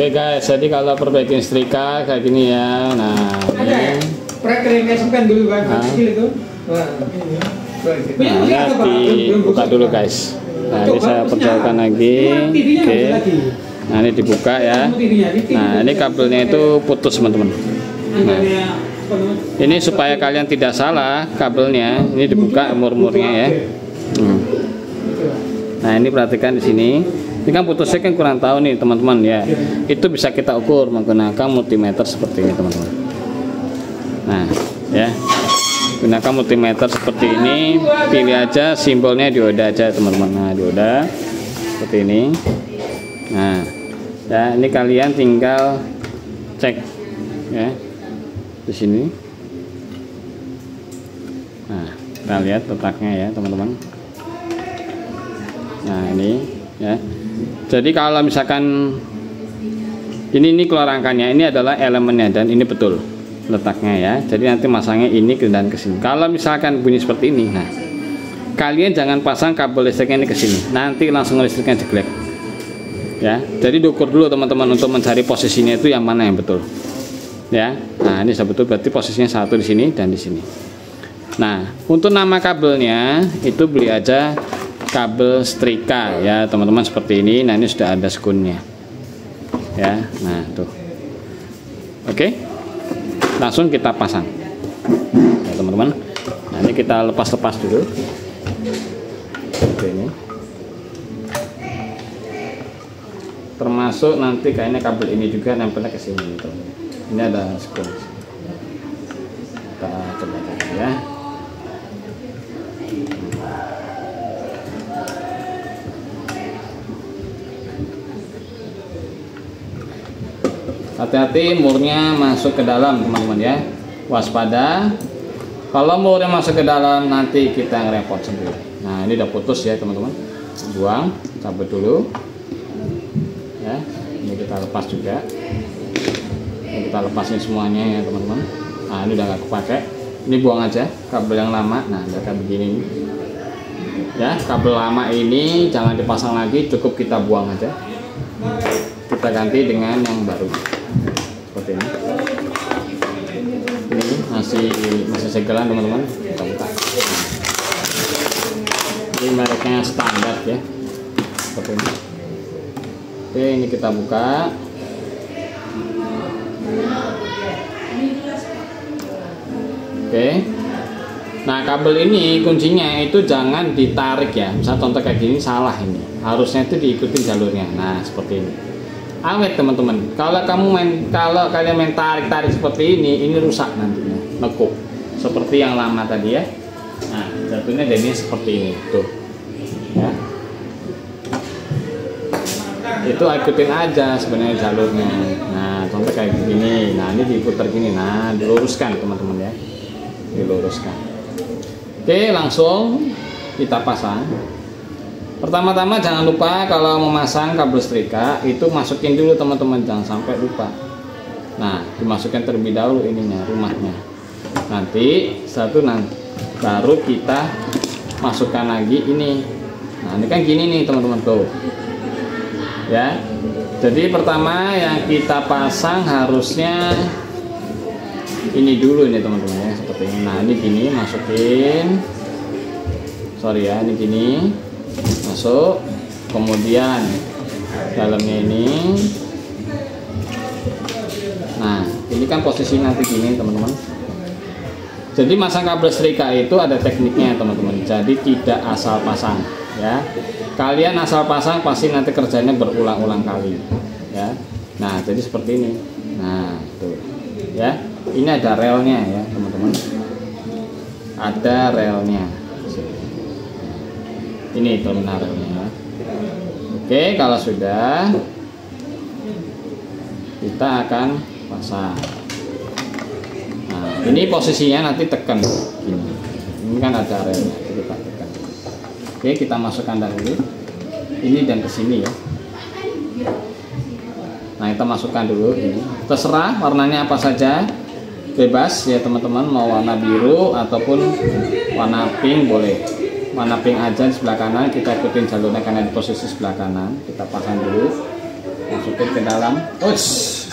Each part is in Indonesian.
Oke guys, jadi kalau perbaikin setrika kayak gini ya. Nah, ini prekeringnya sempen dulu kan, kecil itu. Nah, dibuka dulu guys. Nah, ini saya perjauhkan lagi. Oke. Nah, ini dibuka ya. Nah, ini kabelnya itu putus teman-teman. Nah, ini supaya kalian tidak salah kabelnya, ini dibuka mur-murnya ya. Nah, ini perhatikan di sini. Ini kan putusnya kan kurang tahu nih teman-teman ya. Itu bisa kita ukur menggunakan multimeter seperti ini teman-teman. Nah, ya. Gunakan multimeter seperti ini, pilih aja simbolnya dioda aja teman-teman. Nah, dioda seperti ini. Nah, ya ini kalian tinggal cek ya di sini. Nah, kita lihat letaknya ya teman-teman. Nah, ini ya. Jadi kalau misalkan ini keluar angkanya, ini adalah elemennya dan ini betul letaknya ya. Jadi nanti masangnya ini dan ke sini. Kalau misalkan bunyi seperti ini, nah kalian jangan pasang kabel listriknya ini ke sini. Nanti langsung listriknya jeglek. Ya. Jadi diukur dulu teman-teman untuk mencari posisinya itu yang mana yang betul. Ya. Nah, ini betul berarti posisinya satu di sini dan di sini. Nah, untuk nama kabelnya itu beli aja kabel setrika ya teman-teman seperti ini. Nah, ini sudah ada skunnya ya. Nah, tuh oke, langsung kita pasang ya teman-teman. Nah, ini kita lepas dulu seperti ini, termasuk nanti kayaknya kabel ini juga nempelnya ke sini teman-teman. Ini ada skun, kita coba ya. Hati-hati murnya masuk ke dalam teman-teman ya, waspada kalau murnya masuk ke dalam nanti kita ngerepot sendiri. Nah, ini udah putus ya teman-teman, buang, cabut dulu ya. Ini kita lepas juga, ini kita lepasin semuanya ya teman-teman. Nah, ini udah gak kepake, ini buang aja kabel yang lama. Nah, udah kayak begini ya, kabel lama ini jangan dipasang lagi, cukup kita buang aja, kita ganti dengan yang baru seperti ini. Ini masih segelan teman-teman, kita buka. Ini mereknya standar ya, seperti ini. Oke, ini kita buka. Oke, nah kabel ini kuncinya itu jangan ditarik ya. Misal contoh kayak gini salah, ini harusnya itu diikutin jalurnya. Nah, seperti ini. Awet teman-teman. Kalau kalian main tarik seperti ini rusak nantinya, nekuk seperti yang lama tadi ya. Nah, jatuhnya jadinya seperti ini tuh ya. Itu ikutin aja sebenarnya jalurnya. Nah, contoh kayak gini. Nah, ini diputar gini. Nah, diluruskan teman-teman ya, diluruskan. Oke, langsung kita pasang. Pertama-tama jangan lupa kalau memasang kabel setrika itu masukin dulu teman-teman, jangan sampai lupa. Nah, dimasukkan terlebih dahulu ininya, rumahnya. Nanti baru kita masukkan lagi ini. Nah, ini kan gini nih teman-teman tuh. Ya. Jadi pertama yang kita pasang harusnya ini dulu nih teman-teman ya, seperti ini. Nah, ini gini masukin. Sorry ya, ini gini. Masuk, kemudian dalamnya ini. Nah, ini kan posisi nanti gini teman-teman. Jadi masang kabel setrika itu ada tekniknya teman-teman. Jadi tidak asal pasang ya. Kalian asal pasang pasti nanti kerjanya berulang-ulang kali ya. Nah, jadi seperti ini. Nah, tuh ya. Ini ada relnya ya teman-teman. Ada relnya. Ini terminalnya. Oke, kalau sudah kita akan pasang. Nah, ini posisinya nanti tekan gini. Ini kan ada relnya, kita tekan. Oke, kita masukkan dulu ini dan ke sini ya. Nah, kita masukkan dulu ini. Terserah warnanya apa saja, bebas ya teman-teman, mau warna biru ataupun warna pink boleh. Warna pink aja di sebelah kanan, kita ikutin jalurnya karena di posisi sebelah kanan. Kita pasang dulu masukin ke dalam. Ush.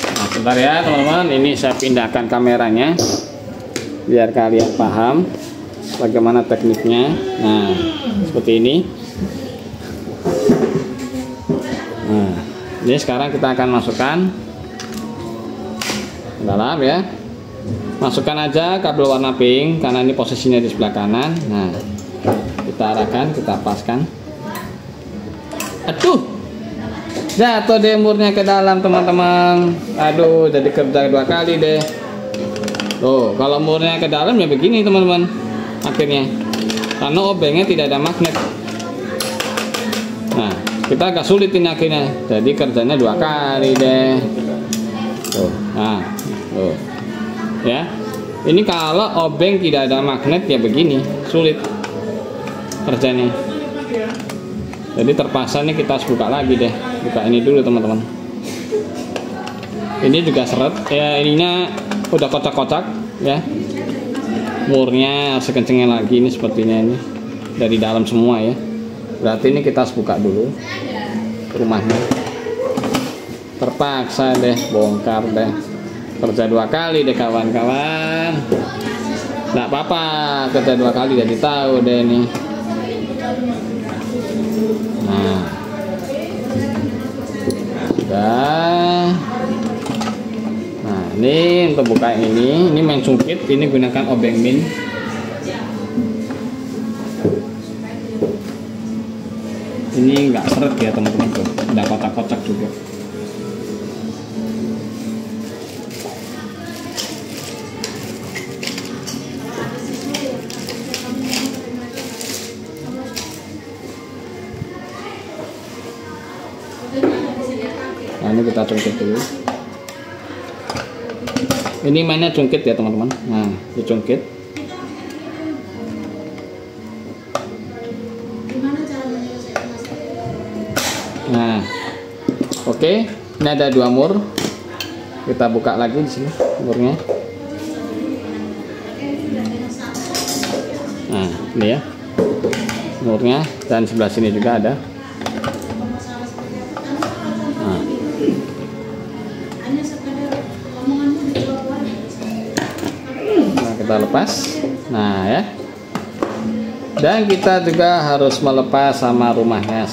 Nah, sebentar ya teman-teman, ini saya pindahkan kameranya biar kalian paham bagaimana tekniknya. Nah, seperti ini. Nah, ini sekarang kita akan masukkan ke dalam ya. Masukkan aja kabel warna pink karena ini posisinya di sebelah kanan. Nah, kita arahkan, kita paskan. Aduh, jatuh deh murnya ke dalam teman-teman. Aduh, jadi kerja 2 kali deh. Tuh, kalau murnya ke dalam ya begini teman-teman. Akhirnya, karena obengnya tidak ada magnet. Nah, kita agak sulit ini akhirnya. Jadi kerjanya 2 kali deh. Tuh, nah, tuh. Ya, ini kalau obeng tidak ada magnet ya begini, sulit kerjanya. Jadi terpaksa nih kita harus buka lagi deh. Buka ini dulu teman-teman. Ini juga seret ya, ininya udah kocak-kocak ya. Murnya sekencengnya lagi ini sepertinya ini dari dalam semua ya. Berarti ini kita harus buka dulu rumahnya. Terpaksa deh bongkar deh. Kerja 2 kali deh kawan-kawan. Nggak apa-apa, kerja 2 kali jadi tahu deh nih. Nah, sudah. Nah, ini untuk buka ini main cungkit. Ini gunakan obeng min. Ini nggak seret ya teman-teman tuh, udah kotak-kotak juga. Nah, ini kita cungkit dulu. Ini mainnya cungkit ya teman-teman. Nah, dicungkit. Nah, oke. Ini ada 2 mur. Kita buka lagi di sini murnya. Nah, ini ya murnya, dan sebelah sini juga ada. Kita lepas. Nah ya, dan kita juga harus melepas sama rumahnya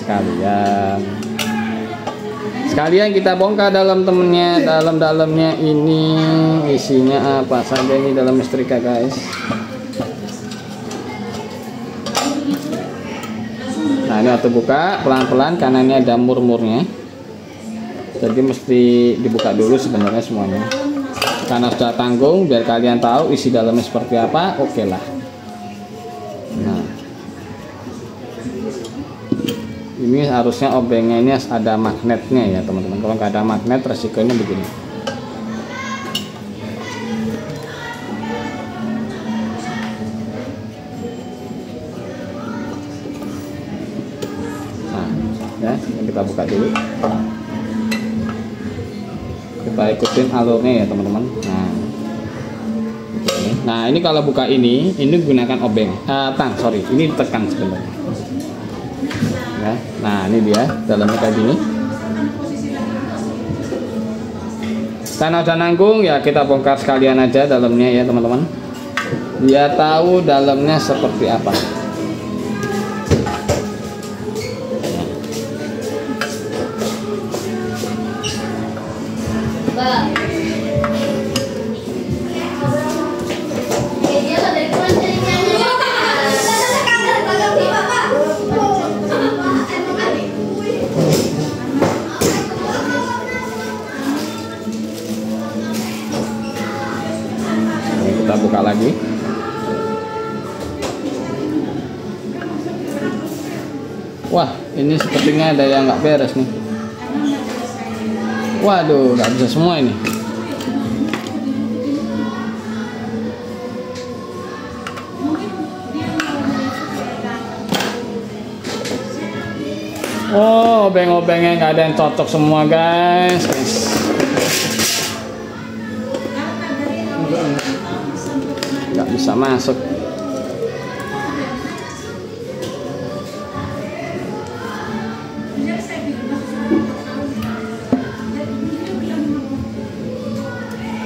sekalian kita bongkar dalam temennya. Dalamnya ini isinya apa saja ini dalam listrika guys. Nah, ini waktu buka pelan-pelan karena ini ada mur-murnya, jadi mesti dibuka dulu sebenarnya semuanya. Karena sudah tanggung, biar kalian tahu isi dalamnya seperti apa, oke lah. Nah, ini harusnya obengnya ini ada magnetnya ya teman-teman. Kalau nggak ada magnet, resikonya begini. Nah, ya, kita buka dulu. Kita ikutin alurnya ya teman-teman. Nah, ini kalau buka ini gunakan obeng. Ini tekan sebenarnya. Ya, nah ini dia dalamnya kayak gini. Karena udah nanggung ya kita bongkar sekalian aja dalamnya ya teman-teman. Dia tahu dalamnya seperti apa. Kita buka lagi. Wah, ini sepertinya ada yang nggak beres nih. Waduh, nggak bisa semua ini. Oh, obeng-obengnya nggak ada yang cocok semua guys. Nggak bisa masuk.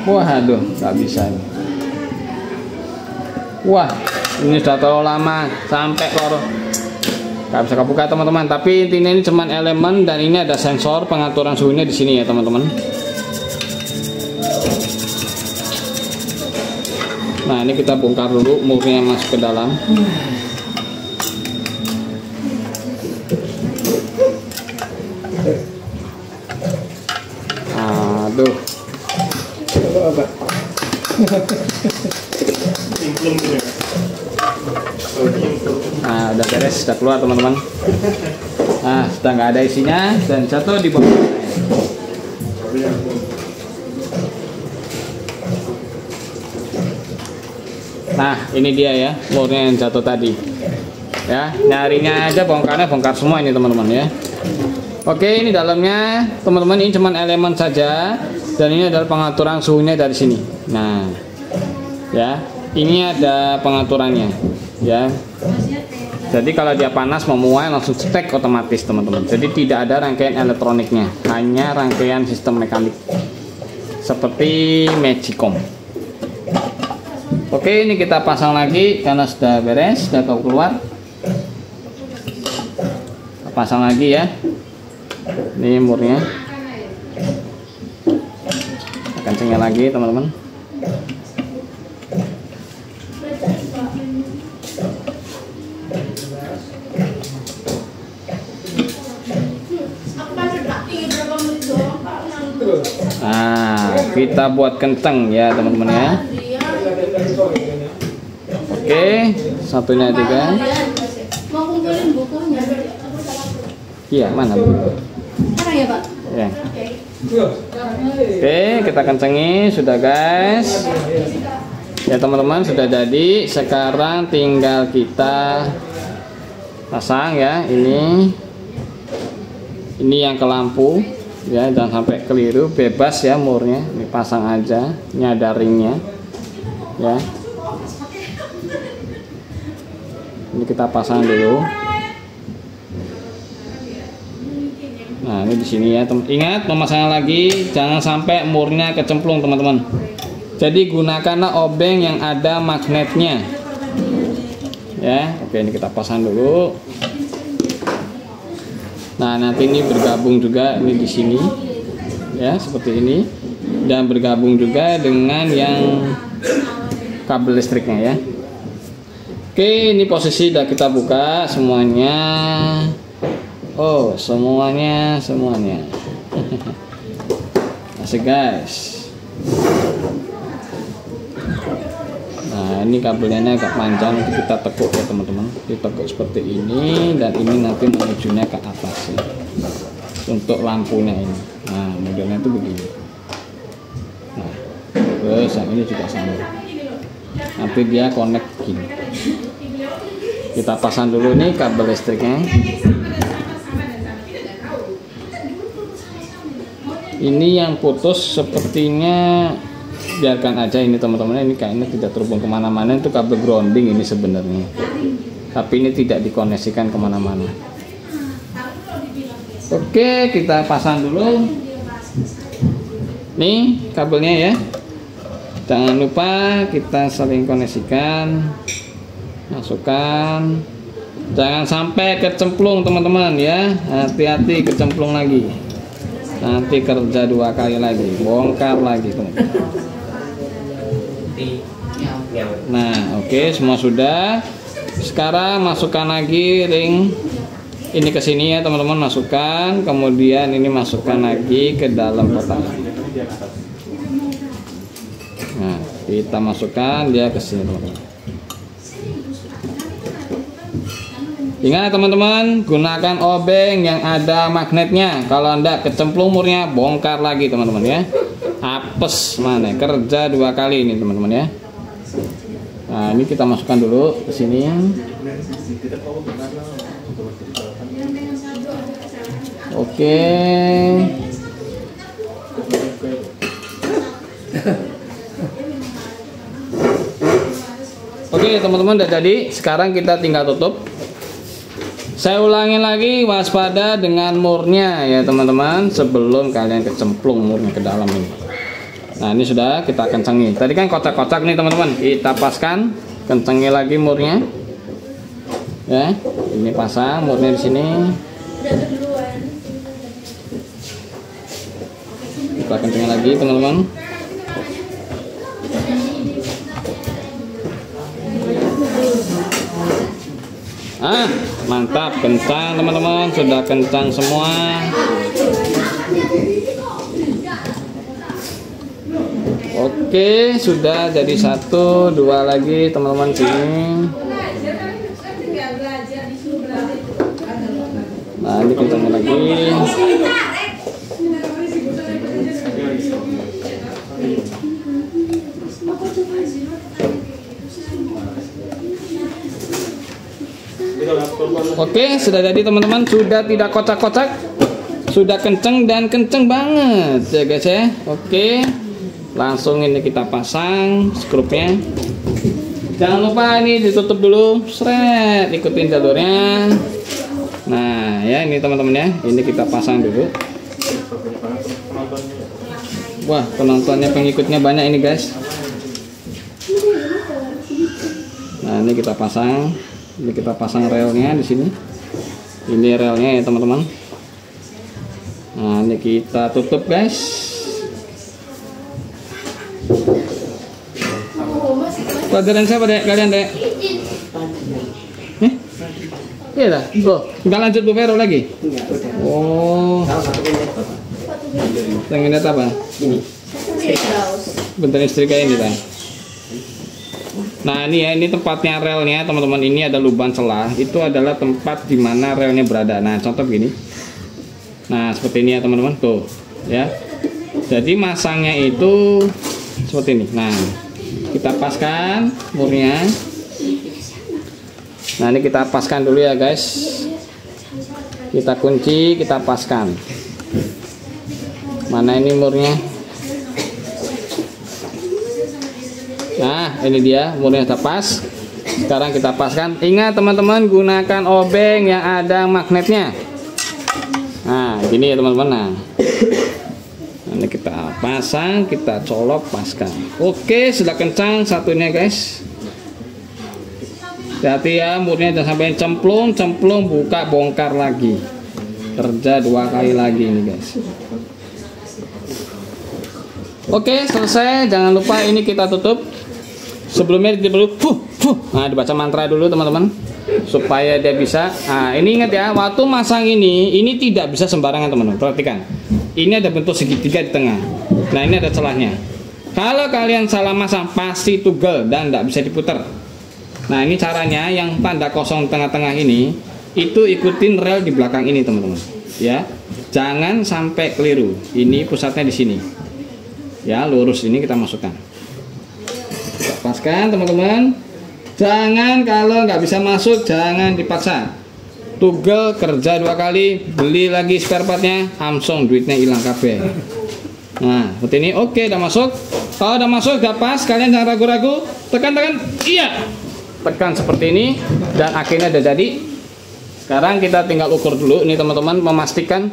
Waduh, nggak bisa ini. Wah, ini sudah terlalu lama sampai loro. Nggak bisa kebuka teman-teman. Tapi intinya ini cuman elemen dan ini ada sensor pengaturan suhunya di sini ya teman-teman. Nah ini kita bongkar dulu murnya masuk ke dalam. Aduh. Nah udah beres, sudah keluar teman-teman. Nah sudah nggak ada isinya dan jatuh di bawah. Nah ini dia ya murnya yang jatuh tadi ya, nyarinya aja bongkarnya bongkar semua ini teman-teman ya. Oke, ini dalamnya teman-teman, ini cuman elemen saja dan ini adalah pengaturan suhunya dari sini. Nah ya, ini ada pengaturannya ya. Jadi kalau dia panas memuai langsung cetek otomatis teman-teman. Jadi tidak ada rangkaian elektroniknya, hanya rangkaian sistem mekanik seperti Magicom. Oke, ini kita pasang lagi karena sudah beres, sudah keluar. Kita pasang lagi ya. Ini murnya. Kita kencengin lagi teman-teman. Nah, kita buat kenceng ya teman-teman ya. Oke, satunya juga. Mau kumpulin bukunya. Iya, mana buku? Sekarang ya, Pak? Ya. Oke, kita kencengi sudah guys. Ya teman-teman, sudah jadi. Sekarang tinggal kita pasang ya. Ini yang ke lampu ya, jangan sampai keliru, bebas ya murnya. Ini pasang aja, ini ada ringnya ya. Ini kita pasang dulu. Nah ini di sini ya, ingat pemasangan lagi jangan sampai murnya kecemplung teman-teman. Jadi gunakanlah obeng yang ada magnetnya ya. Oke, ini kita pasang dulu. Nah nanti ini bergabung juga ini di sini ya, seperti ini, dan bergabung juga dengan yang kabel listriknya ya. Oke, ini posisi udah kita buka semuanya. Oh, semuanya. Asik guys. Nah, ini kabelnya agak panjang, nanti kita tekuk ya teman-teman. Ditekuk seperti ini dan ini nanti menujunya ke atas ya. Untuk lampunya ini. Nah, modelnya itu begini. Nah, terus yang ini juga sama. Nanti dia connect gini. Kita pasang dulu nih kabel listriknya. Ini yang putus sepertinya biarkan aja ini teman-teman. Ini kayaknya tidak terhubung kemana-mana. Itu kabel grounding ini sebenarnya, tapi ini tidak dikoneksikan kemana-mana. Oke, kita pasang dulu nih kabelnya ya. Jangan lupa kita saling koneksikan, masukkan, jangan sampai kecemplung teman-teman ya. Hati-hati kecemplung lagi, nanti kerja 2 kali lagi, bongkar lagi teman-teman. Nah oke, semua sudah. Sekarang masukkan lagi ring ini ke sini ya teman-teman, masukkan, kemudian ini masukkan lagi ke dalam kotak. Nah kita masukkan dia ke sini teman-teman. Ingat teman-teman, gunakan obeng yang ada magnetnya. Kalau anda kecemplung murnya, bongkar lagi teman-teman ya. Apes mana, kerja 2 kali ini teman-teman ya. Nah ini kita masukkan dulu ke sini. Oke. Oke teman-teman, udah jadi. Sekarang kita tinggal tutup. Saya ulangin lagi, waspada dengan murnya ya teman-teman, sebelum kalian kecemplung murnya ke dalam ini. Nah ini sudah kita kencengi. Tadi kan kocak-kocak nih teman-teman. Kita paskan, kencengi lagi murnya. Ya, ini pasang murnya di sini. Kita kencengin lagi teman-teman. Mantap, kencang teman-teman, sudah kencang semua. Oke, sudah jadi 1, 2 lagi teman-teman sini. Nah ini kencangin lagi. Oke, sudah jadi teman-teman, sudah tidak kocak-kocak, sudah kenceng dan kenceng banget ya guys ya. Oke, langsung ini kita pasang skrupnya. Jangan lupa ini ditutup dulu, seret, ikutin jalurnya. Nah ya ini teman-teman ya, ini kita pasang dulu. Wah, penontonnya, pengikutnya banyak ini guys. Nah ini kita pasang. Ini kita pasang relnya di sini. Ini relnya ya teman-teman. Nah ini kita tutup guys. Pelajaran siapa dek? Kalian dek? Iya dah. Oh, nggak lanjut Bu Vero lagi? Oh. Pengen lihat apa? Ini. Bentar istri kayak ini kan. Nah ini ya, ini tempatnya relnya teman-teman. Ini ada lubang celah. Itu adalah tempat dimana relnya berada. Nah contoh begini. Nah seperti ini ya teman-teman. Tuh ya. Jadi masangnya itu seperti ini. Nah kita paskan murnya. Nah ini kita paskan dulu ya guys. Kita kunci, kita paskan. Mana ini murnya? Nah ini dia murnya sudah pas. Sekarang kita paskan. Ingat teman-teman, gunakan obeng yang ada magnetnya. Nah gini ya teman-teman. Nah ini kita pasang, kita colok, paskan. Oke, sudah kencang satunya guys. Hati-hati ya, murnya jangan sampai cemplung, buka bongkar lagi. Kerja 2 kali lagi ini guys. Oke, selesai. Jangan lupa ini kita tutup. Sebelumnya dulu, nah dibaca mantra dulu teman-teman, supaya dia bisa. Nah ini ingat ya, waktu masang ini tidak bisa sembarangan teman-teman. Perhatikan, ini ada bentuk segitiga di tengah. Nah ini ada celahnya. Kalau kalian salah masang pasti tugel dan tidak bisa diputar. Nah ini caranya, yang tanda kosong tengah-tengah ini, itu ikutin rel di belakang ini teman-teman. Ya, jangan sampai keliru. Ini pusatnya di sini. Ya, lurus ini kita masukkan. Paskan teman-teman. Jangan, kalau nggak bisa masuk jangan dipaksa. Tugel, kerja 2 kali, beli lagi spare partnya, langsung duitnya hilang kabeh. Nah seperti ini. Oke, udah masuk. Kalau udah masuk, udah pas, kalian jangan ragu-ragu, tekan-tekan, iya, tekan seperti ini, dan akhirnya udah jadi. Sekarang kita tinggal ukur dulu ini teman-teman, memastikan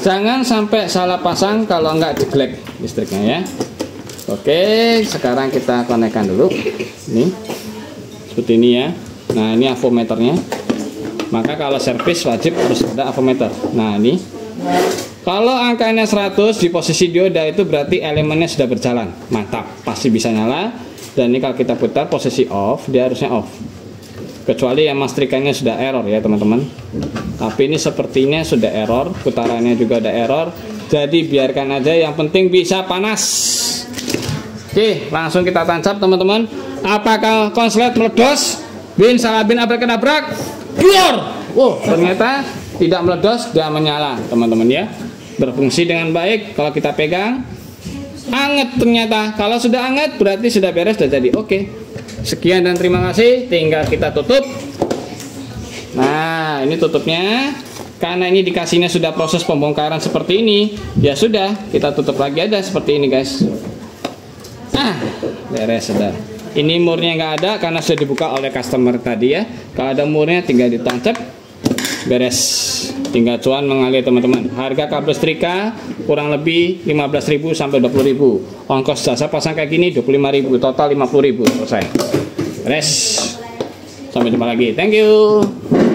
jangan sampai salah pasang, kalau nggak jeglek listriknya ya. Oke, sekarang kita konekkan dulu. Ini seperti ini ya. Nah ini avometernya. Maka kalau servis wajib harus ada avometer. Nah ini, kalau angkanya 100 di posisi dioda itu berarti elemennya sudah berjalan. Mantap, pasti bisa nyala. Dan ini kalau kita putar posisi off, dia harusnya off. Kecuali yang mastrikannya sudah error ya teman-teman. Tapi ini sepertinya sudah error, putarannya juga ada error. Jadi biarkan aja, yang penting bisa panas. Oke, langsung kita tancap teman-teman. Apakah konslet meledos? Bin salabin abrak-abrak. Biar. Oh, ternyata tidak meledos dan menyala teman-teman ya. Berfungsi dengan baik. Kalau kita pegang, anget ternyata. Kalau sudah anget berarti sudah beres, sudah jadi. Oke. Sekian dan terima kasih. Tinggal kita tutup. Nah, ini tutupnya. Karena ini dikasihnya sudah proses pembongkaran seperti ini, ya sudah, kita tutup lagi aja seperti ini guys. Beres sudah. Ini murnya nggak ada karena sudah dibuka oleh customer tadi ya. Kalau ada murnya tinggal ditancap, beres, tinggal cuan mengalir teman-teman. Harga kabel setrika kurang lebih 15.000 sampai 20.000. Ongkos jasa pasang kayak gini 25.000, total 50.000, selesai. Beres. Sampai jumpa lagi. Thank you.